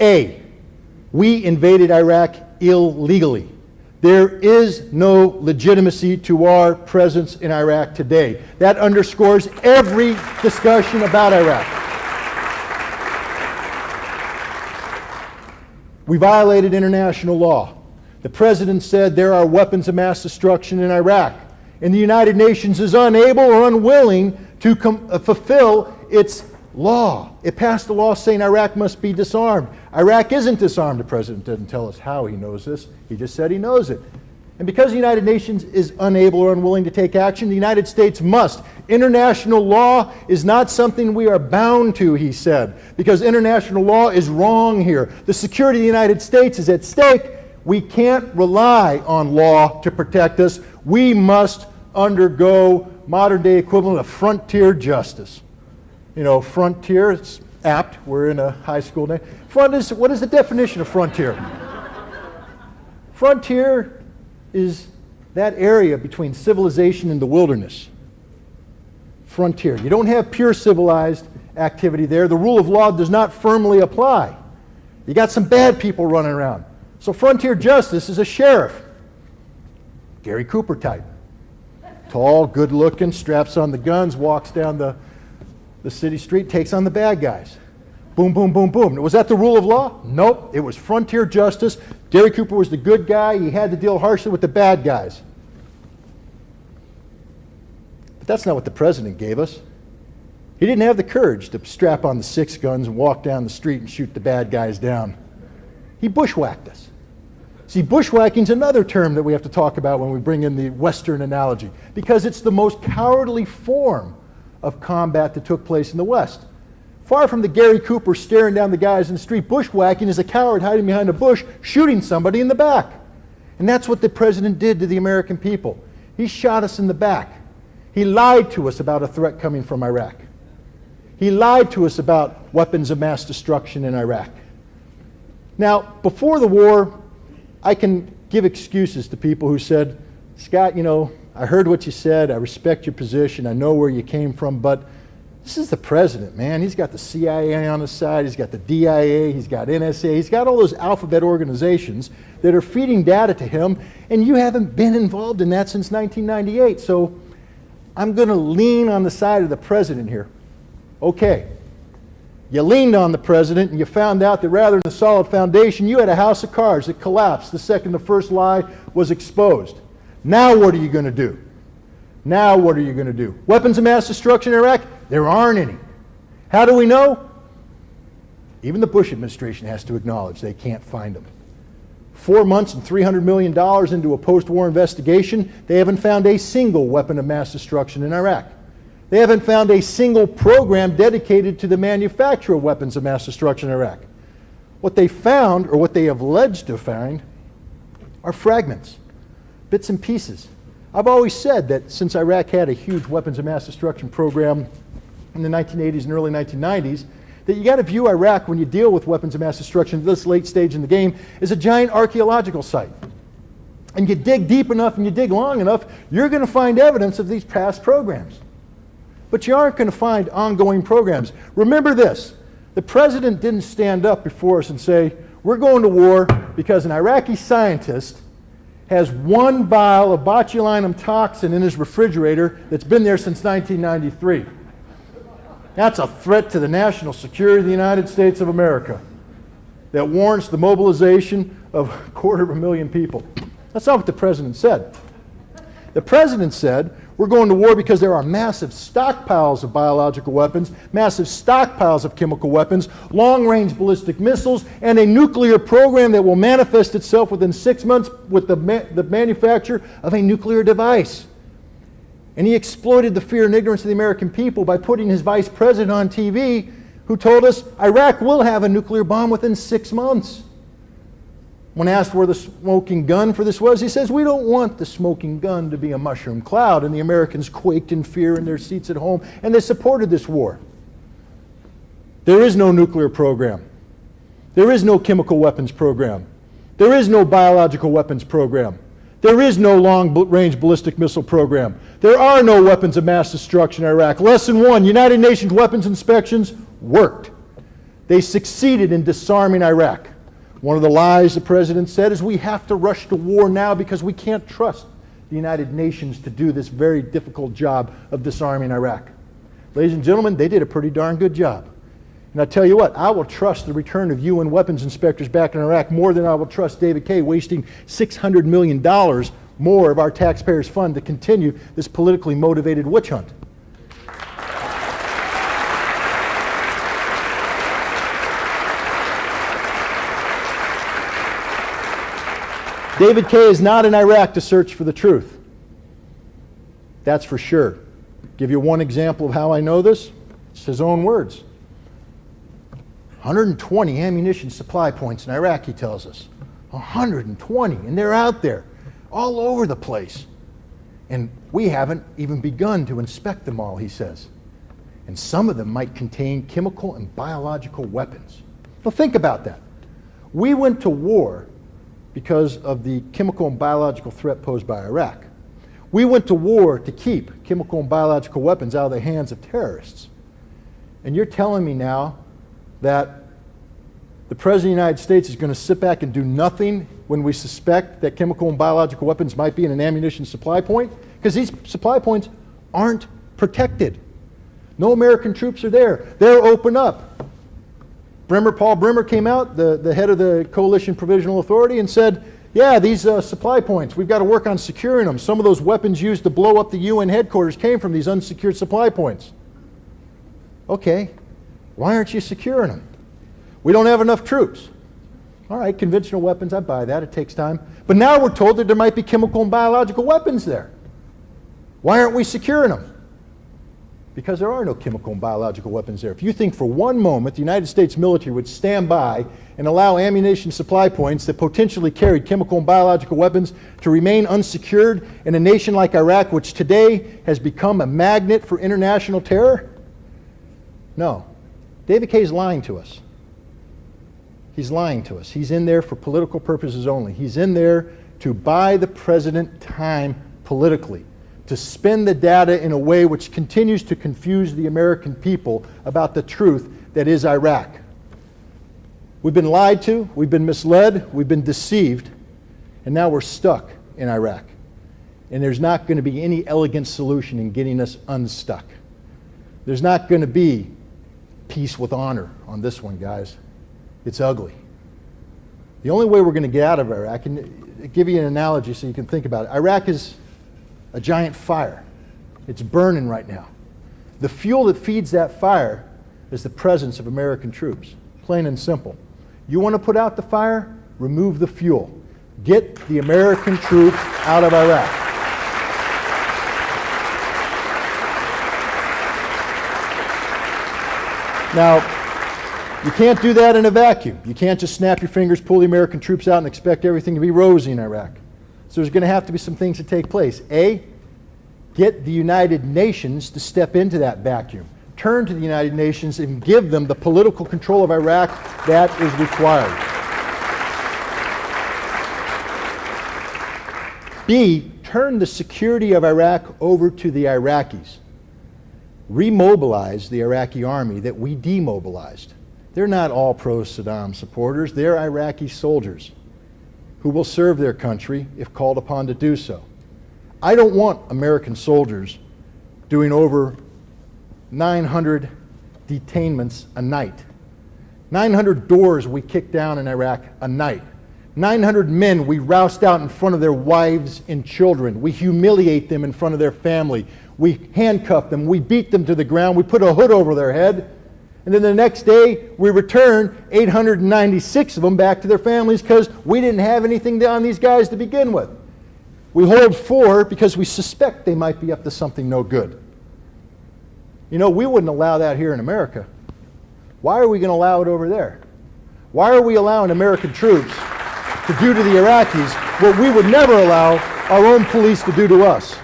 A, we invaded Iraq illegally. There is no legitimacy to our presence in Iraq today. That underscores every discussion about Iraq. We violated international law. The president said there are weapons of mass destruction in Iraq, and the United Nations is unable or unwilling to fulfill its law. It passed a law saying Iraq must be disarmed. Iraq isn't disarmed. The president didn't tell us how he knows this. He just said he knows it. And because the United Nations is unable or unwilling to take action, the United States must. International law is not something we are bound to, he said, because international law is wrong here. The security of the United States is at stake. We can't rely on law to protect us. We must undergo modern-day equivalent of frontier justice. You know, frontier, it's apt. We're in a high school now. What is the definition of frontier? Frontier is that area between civilization and the wilderness. Frontier. You don't have pure civilized activity there. The rule of law does not firmly apply. You got some bad people running around. So frontier justice is a sheriff. Gary Cooper type. Tall, good looking, straps on the guns, walks down the city street, takes on the bad guys. Boom, boom, boom, boom. Was that the rule of law? Nope. It was frontier justice. Gary Cooper was the good guy. He had to deal harshly with the bad guys. But that's not what the president gave us. He didn't have the courage to strap on the 6 guns and walk down the street and shoot the bad guys down. He bushwhacked us. See, bushwhacking is another term that we have to talk about when we bring in the Western analogy, because it's the most cowardly form of combat that took place in the West. Far from the Gary Cooper staring down the guys in the street, bushwhacking is a coward hiding behind a bush shooting somebody in the back. And that's what the president did to the American people. He shot us in the back. He lied to us about a threat coming from Iraq. He lied to us about weapons of mass destruction in Iraq. Now, before the war, I can give excuses to people who said, Scott, you know, I heard what you said, I respect your position, I know where you came from, but this is the president, man. He's got the CIA on his side, he's got the DIA, he's got NSA, he's got all those alphabet organizations that are feeding data to him, and you haven't been involved in that since 1998, so I'm going to lean on the side of the president here. Okay. You leaned on the president and you found out that rather than a solid foundation, you had a house of cards that collapsed the second the first lie was exposed. Now what are you going to do? Now what are you going to do? Weapons of mass destruction in Iraq? There aren't any. How do we know? Even the Bush administration has to acknowledge they can't find them. 4 months and $300 million into a post-war investigation, they haven't found a single weapon of mass destruction in Iraq. They haven't found a single program dedicated to the manufacture of weapons of mass destruction in Iraq. What they found, or what they have alleged to find, are fragments, bits and pieces. I've always said that since Iraq had a huge weapons of mass destruction program in the 1980s and early 1990s, that you got to view Iraq, when you deal with weapons of mass destruction at this late stage in the game, as a giant archaeological site. And you dig deep enough and you dig long enough, you're going to find evidence of these past programs. But you aren't going to find ongoing programs. Remember this, the president didn't stand up before us and say, we're going to war because an Iraqi scientist has 1 vial of botulinum toxin in his refrigerator that's been there since 1993. That's a threat to the national security of the United States of America that warrants the mobilization of 250,000 people. That's not what the president said. The president said, we're going to war because there are massive stockpiles of biological weapons, massive stockpiles of chemical weapons, long-range ballistic missiles, and a nuclear program that will manifest itself within 6 months with the manufacture of a nuclear device. And he exploited the fear and ignorance of the American people by putting his vice president on TV, who told us Iraq will have a nuclear bomb within 6 months. When asked where the smoking gun for this was, he says, we don't want the smoking gun to be a mushroom cloud. And the Americans quaked in fear in their seats at home, and they supported this war. There is no nuclear program. There is no chemical weapons program. There is no biological weapons program. There is no long-range ballistic missile program. There are no weapons of mass destruction in Iraq. Lesson 1, United Nations weapons inspections worked. They succeeded in disarming Iraq. One of the lies the president said is we have to rush to war now because we can't trust the United Nations to do this very difficult job of disarming Iraq. Ladies and gentlemen, they did a pretty darn good job. And I tell you what, I will trust the return of UN weapons inspectors back in Iraq more than I will trust David Kaye wasting $600 million more of our taxpayers' fund to continue this politically motivated witch hunt. David Kaye is not in Iraq to search for the truth. That's for sure. Give you one example of how I know this. It's his own words. 120 ammunition supply points in Iraq, he tells us. 120, and they're out there, all over the place. And we haven't even begun to inspect them all, he says. And some of them might contain chemical and biological weapons. Well, think about that. We went to war because of the chemical and biological threat posed by Iraq. We went to war to keep chemical and biological weapons out of the hands of terrorists. And you're telling me now that the President of the United States is going to sit back and do nothing when we suspect that chemical and biological weapons might be in an ammunition supply point? Because these supply points aren't protected. No American troops are there. They're open up. Paul Bremer came out, the head of the Coalition Provisional Authority, and said, yeah, these supply points, we've got to work on securing them. Some of those weapons used to blow up the UN headquarters came from these unsecured supply points. Okay, why aren't you securing them? We don't have enough troops. All right, conventional weapons, I buy that, it takes time. But now we're told that there might be chemical and biological weapons there. Why aren't we securing them? Because there are no chemical and biological weapons there. If you think for one moment the United States military would stand by and allow ammunition supply points that potentially carried chemical and biological weapons to remain unsecured in a nation like Iraq, which today has become a magnet for international terror? No. David Kaye's lying to us. He's lying to us. He's in there for political purposes only. He's in there to buy the president time politically, to spin the data in a way which continues to confuse the American people about the truth that is Iraq. We've been lied to, we've been misled, we've been deceived, and now we're stuck in Iraq. And there's not going to be any elegant solution in getting us unstuck. There's not going to be peace with honor on this one, guys. It's ugly. The only way we're going to get out of Iraq, and I'll give you an analogy so you can think about it. Iraq is a giant fire. It's burning right now. The fuel that feeds that fire is the presence of American troops. Plain and simple. You want to put out the fire? Remove the fuel. Get the American troops out of Iraq. Now, you can't do that in a vacuum. You can't just snap your fingers, pull the American troops out, and expect everything to be rosy in Iraq. So there's going to have to be some things that take place. A, get the United Nations to step into that vacuum. Turn to the United Nations and give them the political control of Iraq that is required. B, turn the security of Iraq over to the Iraqis. Remobilize the Iraqi army that we demobilized. They're not all pro-Saddam supporters. They're Iraqi soldiers who will serve their country if called upon to do so. I don't want American soldiers doing over 900 detainments a night. 900 doors we kick down in Iraq a night. 900 men we roust out in front of their wives and children. We humiliate them in front of their family. We handcuff them. We beat them to the ground. We put a hood over their head. And then the next day, we return 896 of them back to their families because we didn't have anything on these guys to begin with. We hold 4 because we suspect they might be up to something no good. You know, we wouldn't allow that here in America. Why are we going to allow it over there? Why are we allowing American troops to do to the Iraqis what we would never allow our own police to do to us?